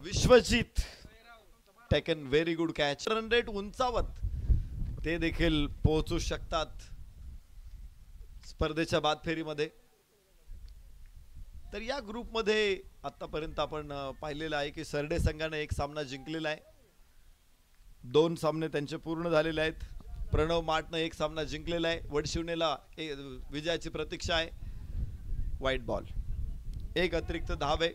Vishwajeet taken very good catch. Run rate उंचावत ते देखील पोहोचू शकतात स्पर्धेच्या बाद फेरीमध्ये. तर या ग्रुपमध्ये आतापर्यंत आपण पाहिलेलं आहे की सरडे संघाने एक सामना जिंकलेला आहे. 2 सामने त्यांचे पूर्ण झालेले आहेत. प्रणव माठनं एक सामना जिंकलेला आहे. वडशिवणेला विजयाची प्रतीक्षा आहे. व्हाईट बॉल, एक अतिरिक्त धाव आहे.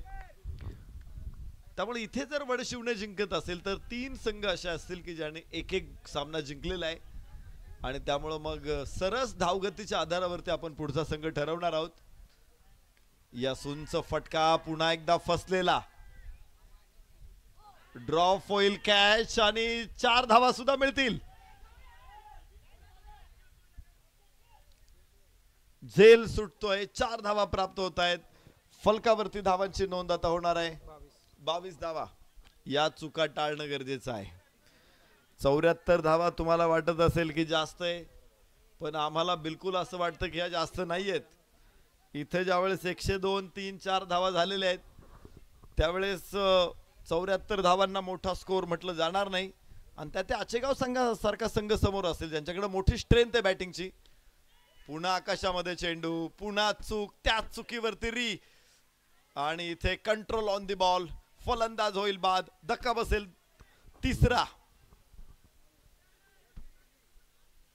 त्यामुळे इथे जर वडशिवणे जिंकत असेल तर 3 संघ असे असतील की ज्याने एक सामना जिंकलेला आहे. आणि त्यामुळे मग सरस धावगतीच्या आधारावरती आपण पुढचा संघ ठरवणार आहोत. या सुंच फटका पुन्हा एकदा फसलेला. ड्रॉप होईल कॅच आणि 4 धावा सुद्धा मिळतील. झेल सुटतोय. 4 धावा प्राप्त होत आहेत. फलकावरती धावांची नोंद आता होणार आहे. 22 धावा. या चुका टाळणं गरजेचं आहे. 74 धावा तुम्हाला वाटत असेल की जास्त आहे, पण आम्हाला बिलकुल असं वाटतं की ह्या जास्त नाही आहेत. इथे ज्यावेळेस 102, 3, 4 धावा झालेल्या आहेत त्यावेळेस 74 धावांना मोठा स्कोर म्हटलं जाणार नाही. आणि त्या आचेगाव संघासारखा संघ समोर असेल ज्यांच्याकडे मोठी स्ट्रेंथ आहे बॅटिंगची. पुन्हा आकाशामध्ये चेंडू, पुन्हा चूक, त्या चुकीवरती री, आणि इथे कंट्रोल ऑन दी बॉल. फलंदाज होईल बाद. धक्का बसेल 3रा.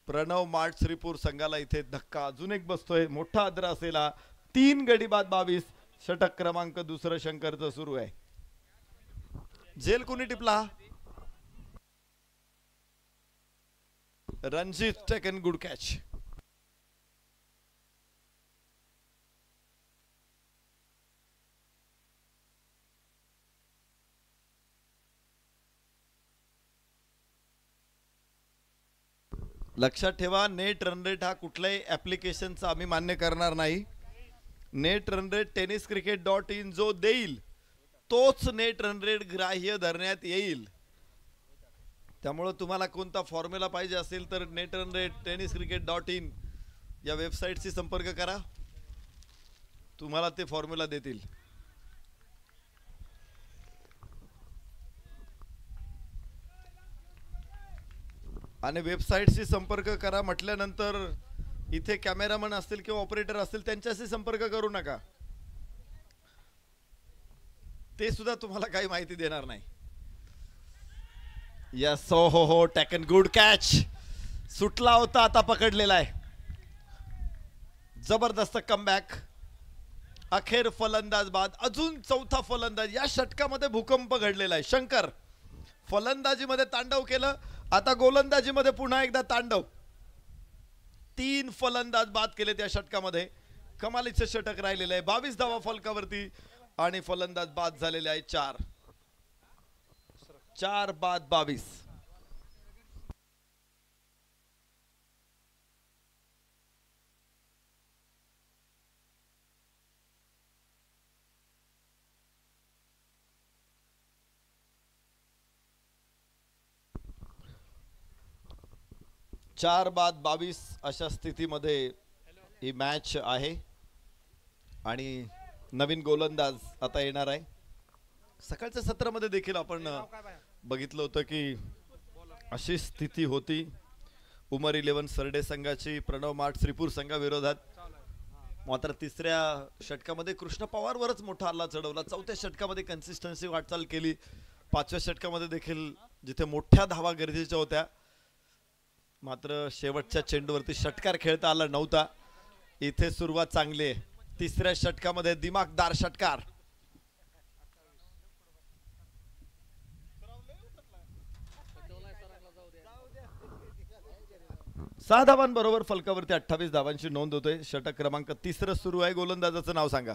प्रणव माठ श्रीपूर संघाला इथे धक्का अजून एक बसतोय. मोठा आदर असेला. 3 गडी बाद 22. षटक क्रमांक 2 शंकरचं सुरू आहे. झेल कुणी टिपला? Ranjit taken good catch. लक्षात ठेवा, नेट रन रेट हा कुठल्याही ऍप्लिकेशनचा आम्ही मान्य करणार नाही. नेट रन रेट tenniscricket.in जो देईल तोच नेट रन रेट ग्राह्य धरण्यात येईल. त्यामुळे तुम्हाला कोणता फॉर्म्युला पाहिजे असेल तर नेट रन रेट tenniscricket.in या वेबसाईटशी संपर्क करा. तुम्हाला ते फॉर्म्युला देतील. आणि वेबसाईटशी संपर्क करा म्हटल्यानंतर इथे कॅमेरामन असतील किंवा ऑपरेटर असतील त्यांच्याशी संपर्क करू नका. ते सुद्धा तुम्हाला काही माहिती देणार नाही. यस, हो टेकन गुड कॅच. सुटला होता, आता पकडलेला आहे. जबरदस्त कमबॅक. अखेर फलंदाज बाद. अजून 4था फलंदाज. या षटकामध्ये भूकंप घडलेला आहे. शंकर फलंदाजीमध्ये तांडव केलं, आता गोलंदाजीमध्ये पुन्हा एकदा तांडव. 3 फलंदाज बाद केले त्या षटकामध्ये. कमालीचं षटक राहिलेलं आहे. 22 धावा फलकावरती आणि फलंदाज बाद झालेले आहे 4. 4 बाद 22. चार बाद 22 अशा स्थितीमध्ये ही मॅच आहे. आणि नवीन गोलंदाज आता येणार आहे. सकाळच्या सत्रामध्ये देखील आपण बघितलं होतं की अशी स्थिती होती उमर 11 सरडे संघाची प्रणव माठ श्रीपूर संघाविरोधात. मात्र तिसऱ्या षटकामध्ये कृष्ण पवारवरच मोठा हल्ला चढवला. चौथ्या षटकामध्ये कन्सिस्टन्सी वाटचाल केली. पाचव्या षटकामध्ये देखील जिथे मोठ्या धावा गरजेच्या होत्या मात्र शेवटच्या चेंडूवरती षटकार खेळता आला नव्हता. इथे सुरुवात चांगली आहे. तिसऱ्या षटकामध्ये दिमागदार षटकार. सहा धावांबरोबर फलकावरती 28 धावांची नोंद होते. षटक क्रमांक 3 सुरू आहे. गोलंदाजाचं नाव सांगा.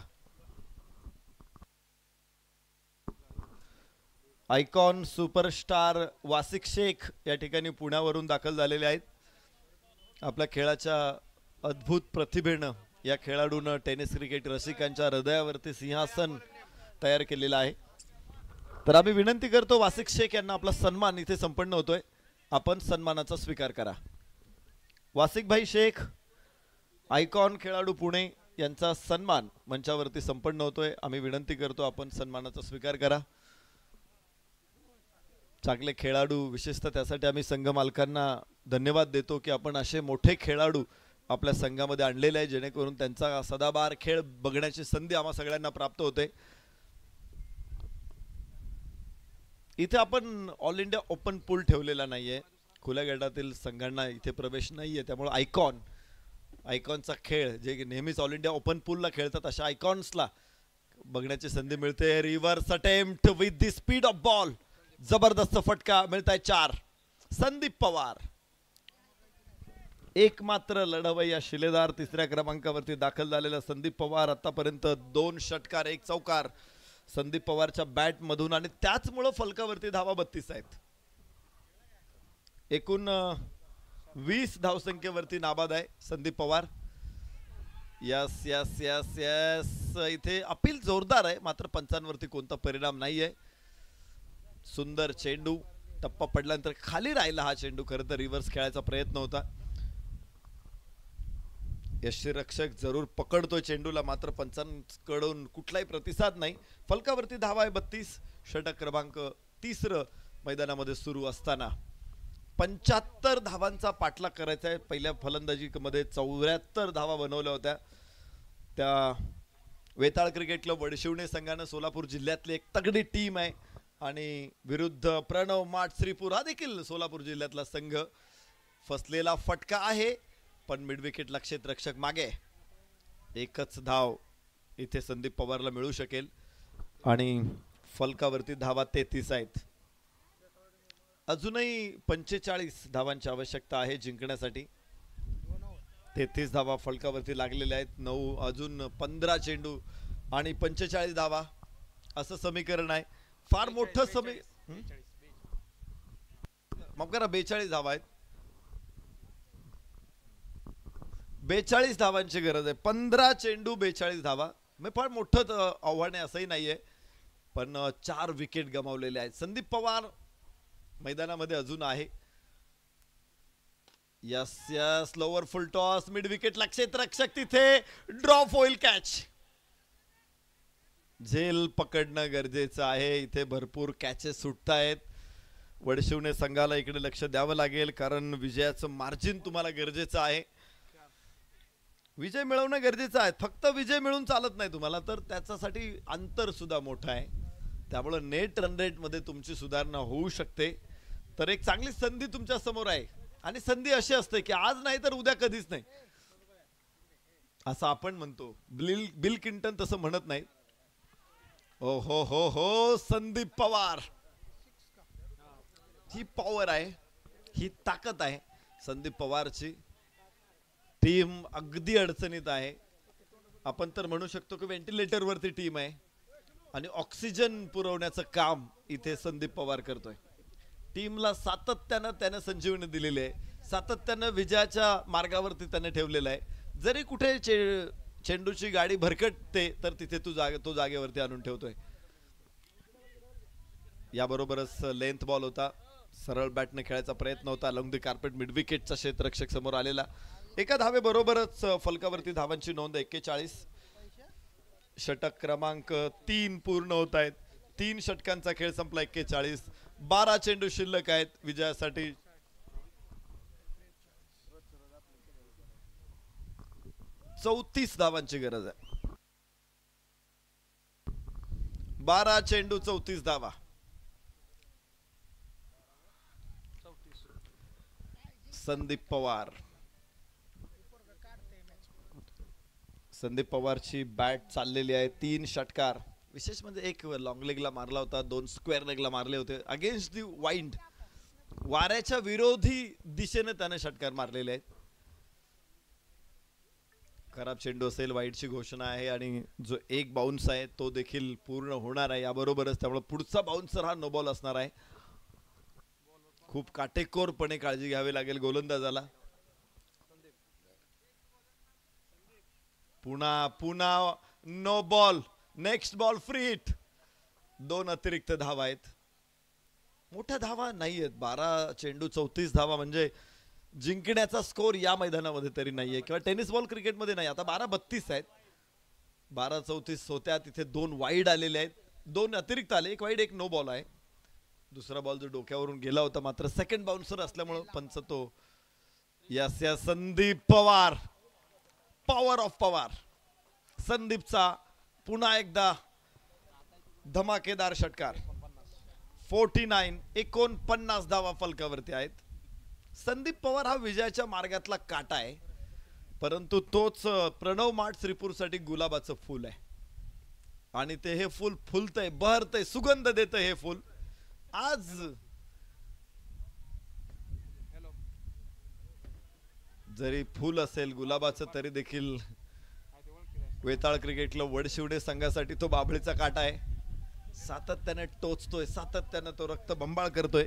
आयकॉन सुपरस्टार वासिक शेख या ठिकाणी पुण्यावरून दाखल झालेले आहेत. आपल्या खेळाच्या अद्भुत प्रतिभेनं या खेळाडूनं टेनिस क्रिकेट रसिकांच्या हृदयावरती सिंहासन तयार केलेलं आहे. तर आम्ही विनंती करतो वासिक शेख यांना आपला सन्मान इथे संपन्न होतोय. आपण सन्मानाचा स्वीकार करा. वासिक भाई शेख आयकॉन खेळाडू पुणे यांचा सन्मान मंचावरती संपन्न होतोय. आम्ही विनंती करतो आपण सन्मानाचा स्वीकार करा. चांगले खेळाडू विशेषतः त्यासाठी आम्ही संघ मालकांना धन्यवाद देतो की आपण असे मोठे खेळाडू आपल्या संघामध्ये आणलेले आहे जेणेकरून त्यांचा सदाबहार खेळ बघण्याची संधी आम्हा सगळ्यांना प्राप्त होते. इथे आपण ऑल इंडिया ओपन पूल ठेवलेला नाहीये. खुल्या गटातील संघांना इथे प्रवेश नाहीये. त्यामुळे आयकॉनचा खेळ जे नेहमीच ऑल इंडिया ओपन पूलला खेळतात अशा आयकॉन्सला बघण्याची संधी मिळते. Reverse attempt with the speed of ball. जबरदस्त फटका मिळताय 4. संदीप पवार एकमात्र लढवय्या शिलेदार तिसऱ्या क्रमांकावरती दाखल झालेला संदीप पवार. आतापर्यंत 2 षटकार 1 चौकार संदीप पवारच्या बॅट मधून आणि त्याचमुळे फलकावरती धावा 32 आहेत. एकूण 20 धावसंख्येवरती नाबाद आहे Sandeep Pawar. Yes yes yes yes इथे अपील जोरदार आहे मात्र पंचांवरती कोणता परिणाम नाहीये. सुंदर चेंडू. टप्पा पडल्यानंतर खाली राहिला हा चेंडू. खरं तर रिव्हर्स खेळायचा प्रयत्न होता. यष्टीरक्षक जरूर पकडतोय चेंडूला मात्र पंचांकडून कुठलाही प्रतिसाद नाही. फलकावरती धावा आहे 32. षटक क्रमांक 3 मैदानामध्ये सुरू असताना 75 धावांचा पाठलाग करायचा आहे. पहिल्या फलंदाजीमध्ये 74 धावा बनवल्या होत्या. त्या वेताळ क्रिकेट क्लब वडशिवणे संघानं सोलापूर जिल्ह्यातली एक तगडी टीम आहे आणि विरुद्ध प्रणव माठ श्रीपूर हा देखील सोलापूर जिल्ह्यातला संघ. फसलेला फटका आहे पण मिड विकेटला क्षेत्ररक्षक मागे. एकच धाव इथे संदीप पवारला मिळू शकेल आणि फलकावरती धावा 33 आहेत. अजूनही 45 धावांची आवश्यकता आहे जिंकण्यासाठी. 33 धावा फलकावरती लागलेल्या आहेत. 9 अजून 15 चेंडू आणि 45 धावा असं समीकरण आहे. फार मोठं माफ करा 42 धावा आहेत. 42 धावांची गरज आहे. 15 चेंडू 42 धावा म्हणजे फार मोठं आव्हान आहे असंही नाहीये पण 4 विकेट गमावलेले आहेत. संदीप पवार मैदानामध्ये अजून आहे. Yes yes lower full toss mid विकेटला क्षेत्ररक्षक तिथे ड्रॉप होईल. कॅच झेल पकडणं गरजेचं आहे. इथे भरपूर कॅचेस सुटतायत. वडशिवणे संघाला इकडे लक्ष द्यावं लागेल कारण विजयाचं मार्जिन तुम्हाला गरजेचं आहे. विजय मिळवणं गरजेचं आहे. फक्त विजय मिळून चालत नाही तुम्हाला तर त्याच्यासाठी अंतर सुद्धा मोठं आहे. त्यामुळे नेट रन रेट मध्ये तुमची सुधारणा होऊ शकते. तर एक चांगली संधी तुमच्या समोर आहे आणि संधी अशी असते की आज नाही तर उद्या कधीच नाही असं आपण म्हणतो. बिल क्लिंटन तसं म्हणत नाही. ओ हो हो हो संदीप पवार ही पॉवर आहे ही ताकद आहे संदीप पवारची. टीम अगदी अडचणीत आहे. आपण तर म्हणू शकतो की व्हेंटिलेटर वरती टीम आहे आणि ऑक्सिजन पुरवण्याचं काम इथे संदीप पवार करतोय. टीमला सातत्यानं त्याने संजीवनी दिलेली आहे. सातत्यानं विजयाच्या मार्गावरती त्याने ठेवलेलं आहे. जरी कुठे चेंडूची गाडी भरकटते तर तिथे तो जागेवरती आणून ठेवतोय. याबरोबरच लेंथ बॉल होता. सरळ बॅटने खेळायचा प्रयत्न होता. लॉंग द कार्पेट मिड विकेटचा क्षेत्ररक्षक समोर आलेला. एका धावे बरोबरच फलकावरती धावांची नोंद 41. षटक क्रमांक 3 पूर्ण होत आहेत. 3 षटकांचा खेळ संपला. 41. 12 चेंडू शिल्लक आहेत विजयासाठी. चौतीस धावांची गरज आहे. 12 चेंडू 34 धावा. संदीप पवार. संदीप पवारची बॅट चाललेली आहे. 3 षटकार. विशेष म्हणजे एक लॉंग लेगला मारला होता, 2 स्क्वेअर लेगला मारले होते. अगेन्स्ट दी वाइंड, वाऱ्याच्या विरोधी दिशेने त्याने षटकार मारलेले आहेत. खराब चेंडू असेल, वाईटची घोषणा आहे आणि जो एक बाउन्स आहे तो देखील पूर्ण होणार आहे याबरोबरच. त्यामुळे पुढचा बाउन्सर हा नो बॉल असणार आहे. खूप काटेकोरपणे काळजी घ्यावी लागेल गोलंदाजाला. पुन्हा पुन्हा no ball. Next ball free hit. 2 अतिरिक्त धावा आहेत. मोठ्या धावा नाहीयेत. 12 चेंडू 34 धावा म्हणजे जिंकण्याचा स्कोर या मैदानामध्ये तरी नाहीये किंवा टेनिस बॉल क्रिकेटमध्ये नाही. आता 12-32 आहेत. 12-34 होत्या, तिथे 2 वाईड आलेले आहेत, 2 अतिरिक्त आले. 1 वाईड 1 नो बॉल आहे. दुसरा बॉल जो डोक्यावरून गेला होता, मात्र सेकंड बाउन्सर असल्यामुळे पंच तो यस या संदीप पवार. Power of Pawar. संदीपचा पुन्हा एकदा धमाकेदार षटकार. 49 धावा फलकावरती आहेत. संदीप पवार हा विजयाच्या मार्गातला काटा आहे, परंतु तोच प्रणव माठ श्रीपूरसाठी गुलाबाचं फूल आहे. आणि ते हे फूल फुलतंय, बहरतंय, सुगंध देतंय हे फूल. आज जरी फूल असेल गुलाबाचं, तरी देखील वेताळ क्रिकेट क्लब वडशिवडे संघासाठी तो बाभळीचा काटा आहे. सातत्याने टोचतोय, सातत्याने तो रक्तबंबाळ करतोय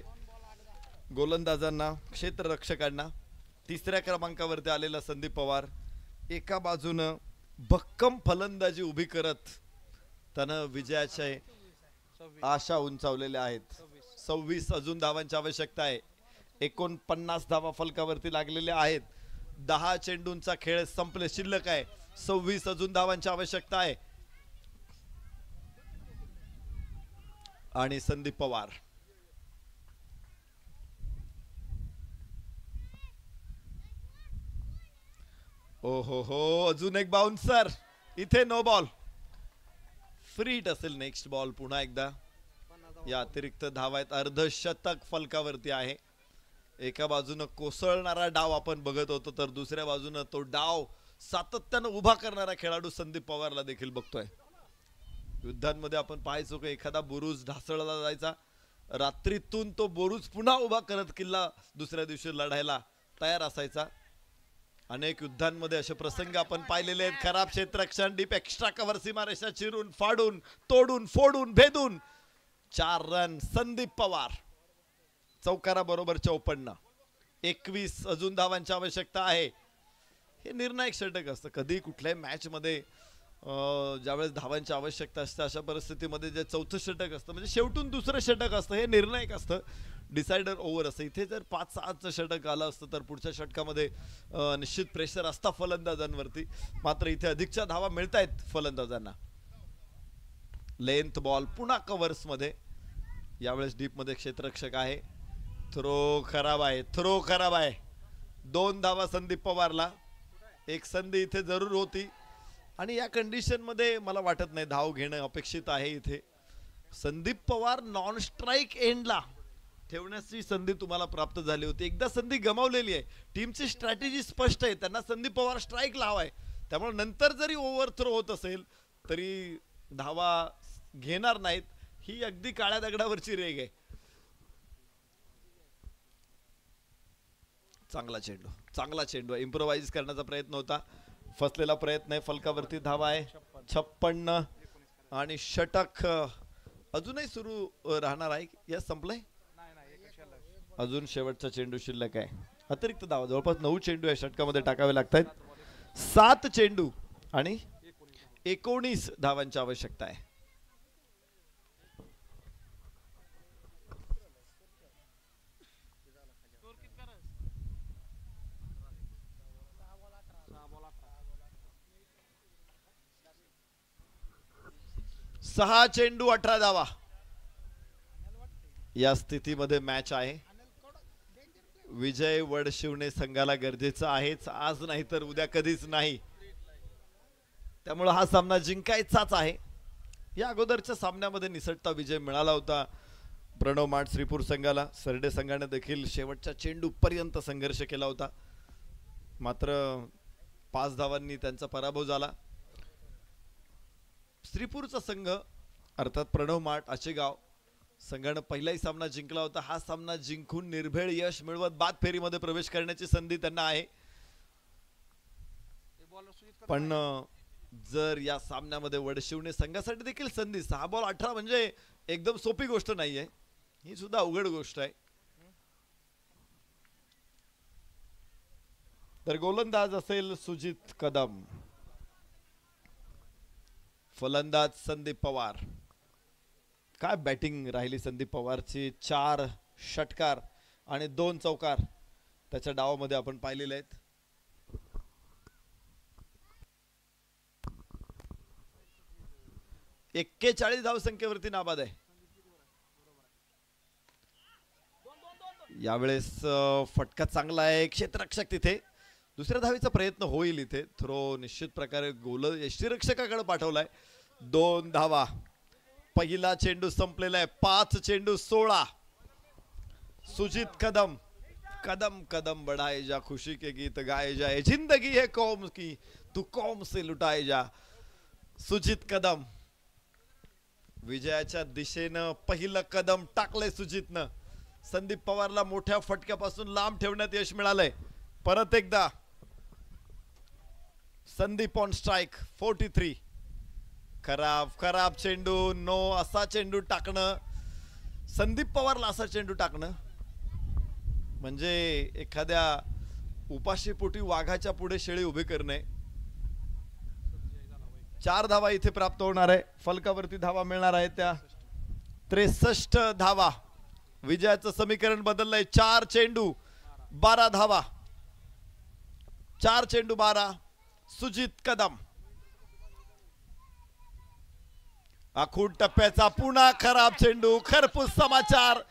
गोलंदाजांना, क्षेत्ररक्षकांना. 3ऱ्या क्रमांकावरती आलेला संदीप पवार एका बाजूनं भक्कम फलंदाजी उभी करत त्यानं विजयाचे आशा उंचावलेल्या आहेत. 26 अजून धावांची आवश्यकता आहे. 49 धावा फलकावरती लागलेल्या आहेत. 10 चेंडूंचा खेळ संपले, शिल्लक आहे. 26 अजून धावांची आवश्यकता आहे. आणि संदीप पवार ओ हो अजून एक बाउन्सर. इथे नो बॉल. फ्रीट असेल नेक्स्ट बॉल. पुन्हा एकदा या अतिरिक्त धावा आहेत. अर्धशतक फलकावरती आहे. एका बाजूनं कोसळणारा डाव आपण बघत होतो, तर दुसऱ्या बाजूनं तो डाव सातत्यानं उभा करणारा खेळाडू संदीप पवारला देखील बघतोय. युद्धांमध्ये आपण पाहायचो की एखादा बुरुज ढासळला जायचा, रात्रीतून तो बुरुज पुन्हा उभा करत किल्ला दुसऱ्या दिवशी लढायला तयार असायचा. अनेक युद्धांमध्ये असे प्रसंग आपण पाहिलेले आहेत. खराब क्षेत्ररक्षण, डीप एक्स्ट्रा कव्हर, सीमारेषा चिरून, फाडून, तोडून, फोडून, भेदून 4 रन. संदीप पवार. चौकारा बरोबर 54. 21 अजून धावांची आवश्यकता आहे. हे निर्णायक षटक असतं. कधी कुठल्याही मॅच मध्ये ज्यावेळेस धावांची आवश्यकता असते, अशा परिस्थितीमध्ये जे चौथं षटक असतं, म्हणजे शेवटून दुसरं षटक असतं, हे निर्णायक असतं. डिसायडर ओव्हर असतं. इथे जर 5-6चं षटक आलं असतं तर पुढच्या षटकामध्ये निश्चित प्रेशर असता फलंदाजांवरती. मात्र इथे अधिकच्या धावा मिळत आहेत फलंदाजांना. लेंथ बॉल पुन्हा कव्हर्स मध्ये. यावेळेस डीप मध्ये क्षेत्ररक्षक आहे. थ्रो खराब आहे. 2 धावा संदीप पवारला. एक संधी इथे जरूर होती आणि या कंडिशन मध्ये मला वाटत नाही धाव घेणं अपेक्षित आहे. इथे संदीप पवार नॉन स्ट्राईक एंडला ठेवण्याची संधी तुम्हाला प्राप्त झाली होती. एकदा संधी गमावलेली आहे. टीमची स्ट्रॅटेजी स्पष्ट आहे. त्यांना संदीप पवार स्ट्राईक लावाय. त्यामुळे नंतर जरी ओव्हर थ्रो होत असेल तरी धावा घेणार नाहीत. ही अगदी काळ्या दगडावरची रेग आहे. चांगला चेंडू इम्प्रोवाइज करण्याचा प्रयत्न होता. फसलेला प्रयत्न आहे. फलकावरती धावा आहे 56 आणि षटक अजूनही सुरू राहणार आहे. यस, संपलंय. अजून शेवटचा चेंडू शिल्लक आहे. अतिरिक्त धावा जवळपास 9 चेंडू या षटकामध्ये टाकावे लागतात. 7 चेंडू आणि 19 धावांची आवश्यकता आहे. 6 चेंडू 18 धावा या स्थितीमध्ये मॅच आहे. विजय वडशिवणे संघाला गरजेचा आहेच, आज नाही तर उद्या कधीच नाही. त्यामुळे हा सामना जिंकायचाच आहे. या अगोदरच्या सामन्यामध्ये निसटता विजय मिळाला होता प्रणव माठ श्रीपूर संघाला. सरडे संघाने देखील शेवटच्या चेंडू पर्यंत संघर्ष केला होता, मात्र 5 धावांनी त्यांचा पराभव झाला. श्रीपूरचा संघ अर्थात प्रणव माठ आचेगाव संघाने पहिलाही सामना जिंकला होता. हा सामना जिंकून निर्भेळ यश मिळवत बाद फेरीमध्ये प्रवेश करण्याची संधी त्यांना आहे. पण जर या सामन्यामध्ये वडशिवणे संघासाठी देखील संधी, 6 बॉल 18 म्हणजे एकदम सोपी गोष्ट नाहीये, ही सुद्धा अवघड गोष्ट आहे. तर गोलंदाज असेल सुजित कदम, फलंदाज संदीप पवार. काय बॅटिंग राहिली संदीप पवारची, 4 षटकार आणि 2 चौकार त्याच्या डावामध्ये आपण पाहिलेले आहेत. एक्केचाळीस धावसंख्येवरती नाबाद आहे. यावेळेस फटका चांगला आहे, क्षेत्ररक्षक तिथे, दुसऱ्या धावेचा प्रयत्न होईल इथे. थ्रो निश्चित प्रकारे गोल यष्टीरक्षकाकडे पाठवलाय. 2 धावा. पहिला चेंडू संपलेला आहे. 5 चेंडू 16. सुजित कदम, कदम कदम बढ़ाए जा, खुशी के गीत गाए जाए, जिंदगी है कौम की तू कौम से लुटाए जा. सुजित कदम विजयाच्या दिशेनं पहिलं कदम टाकलंय सुजितनं. संदीप पवारला मोठ्या फटक्यापासून लांब ठेवण्यात यश मिळालंय. परत एकदा संदीप ऑन स्ट्राइक. 43. खराब खराब चेंडू, नो. असा चेंडू टाकणं, संदीप पवारला असा चेंडू टाकणं म्हणजे एखाद्या उपाशीपोटी वाघाच्या पुढे शेळी उभी करणे. 4 धावा इथे प्राप्त होणार आहे. फलकावरती धावा मिळणार आहे त्या 63 धावा. विजयाचं समीकरण बदललंय. 4 चेंडू 12 धावा. 4 चेंडू 12. सुजित कदम. आखूड टप्प्याचा पुन्हा खराब चेंडू. खरपूस समाचार,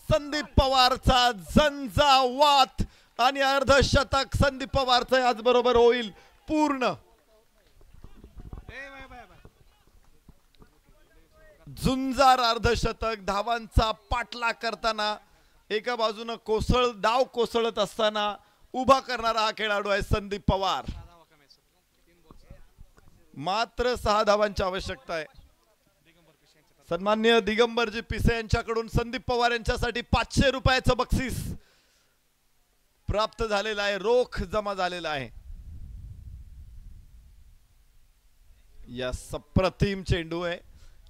संदीप पवारचा झंझावात आणि अर्धशतक संदीप पवारचं आज बरोबर होईल पूर्ण. झुंजार अर्धशतक. धावांचा पाठलाग करताना एका बाजूने डाव कोसळत असताना उभा करणारा हा खेळाडू आहे संदीप पवार. मात्र 6 धावांची आवश्यकता आहे. सन्माननीय दिगंबरजी पिसे यांच्याकडून संदीप पवार यांच्यासाठी 500 रुपयाचं बक्षीस प्राप्त झालेलं आहे, रोख जमा झालेला आहे. या सप्रतिम चेंडू आहे.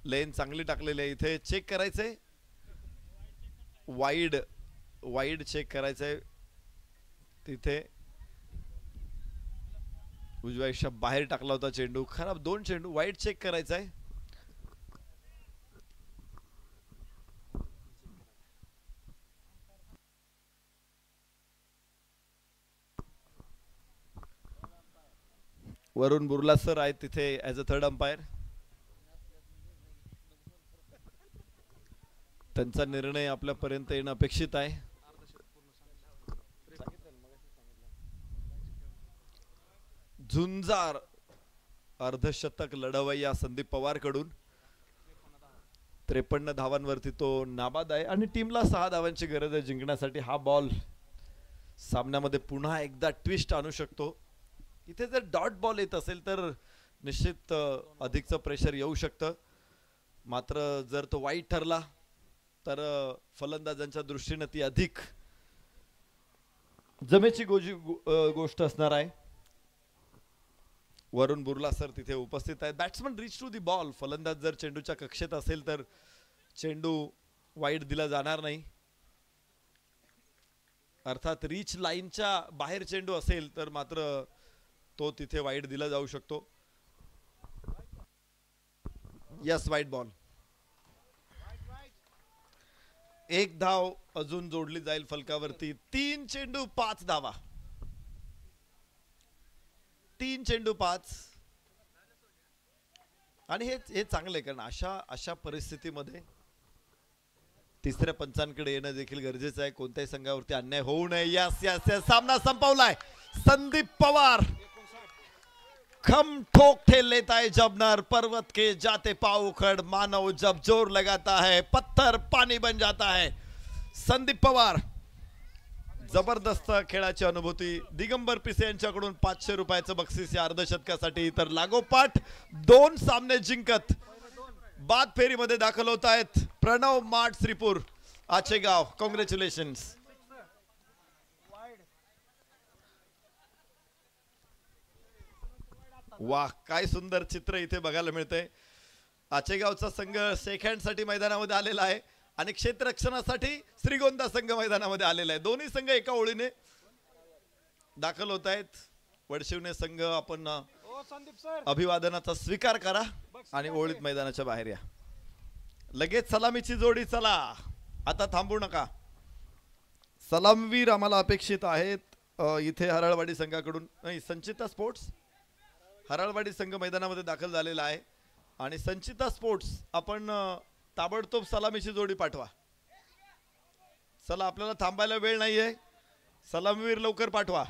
लेन चांगली टाकलेली आहे. इथे चेक करायचंय, वाईड चेक करायचंय. तिथे उजव्या दिशा बाहेर टाकला होता चेंडू. खराब 2 चेंडू. वाईड चेक करायचा आहे. वरुण बुर्ला सर आहेत तिथे ऍज अ थर्ड अंपायर. त्यांचा निर्णय आपल्यापर्यंत येणं अपेक्षित आहे. झुंजार अर्धशतक लढवय्या संदीप पवार कडून 53 धावांवरती तो नाबाद आहे आणि टीमला 6 धावांची गरज आहे जिंकण्यासाठी. हा बॉल सामन्यामध्ये पुन्हा एकदा ट्विस्ट आणू शकतो. इथे जर डॉट बॉल येत असेल तर निश्चित अधिकचं प्रेशर येऊ शकतं. मात्र जर तो वाईट ठरला तर फलंदाजांच्या दृष्टीने ती अधिक जमेची गोष्ट असणार आहे. वरुण बुर्ला सर तिथे उपस्थित आहेत. Batsman reach to the ball. फलंदाज जर चेंडूच्या कक्षेत असेल तर चेंडू वाईड दिला जाणार नाही. अर्थात रीच लाईनच्या बाहेर चेंडू असेल तर मात्र तो तिथे वाईड दिला जाऊ शकतो. Yes, wide ball. 1 धाव अजून जोडली जाईल फलकावरती. 3 चेंडू 5 धावा. 3 चेंडू 5. आणि हे चांगलं आहे, कारण अशा अशा परिस्थितीमध्ये तिसऱ्या पंचांकडे येणं देखील गरजेचं आहे. कोणत्याही संघावरती अन्याय होऊ नये. यस यस यस, सामना संपवलाय. संदीप पवार खम ठोक ठेल लेता है जबनर, पर्वत के जाते पाव उखड़, मानव जब जोर लगाता है पत्थर पानी बन जाता है. संदीप पवार जबरदस्त खेळाची अनुभूती. दिगंबर पिसे यांच्याकडून 500 रुपयाचं बक्षीस या अर्धशतकासाठी. तर लागोपाठ 2 सामने जिंकत बाद फेरीमध्ये दाखल होत आहेत प्रणव माठ श्रीपूर आचेगाव. कॉंग्रॅच्युलेशन्स. वाह, काय सुंदर चित्र इथे बघायला मिळतंय. आचेगावचा संघ शेक हँड साठी मैदानामध्ये आलेला आहे आणि क्षेत्ररक्षणासाठी श्रीगोंदा संघ मैदानामध्ये आलेला आहे. दोन्ही संघ एका ओळीने दाखल होत आहेत. वडशिवणे संघ आपण अभिवादनाचा स्वीकार करा आणि ओळीत मैदानाच्या बाहेर या. लगेच सलामीची जोडी. चला आता थांबू नका. सलामवीर आम्हाला अपेक्षित आहेत इथे हराळवाडी संघाकडून. नाही, संचिता स्पोर्ट्स हराळवाडी संघ मैदानामध्ये दाखल झालेला आहे आणि संचिता स्पोर्ट्स आपण ताबडतोब सलामीची जोडी पाठवा. चला, आपल्याला थांबायला वेळ नाहीये. सलामवीर लवकर पाठवा.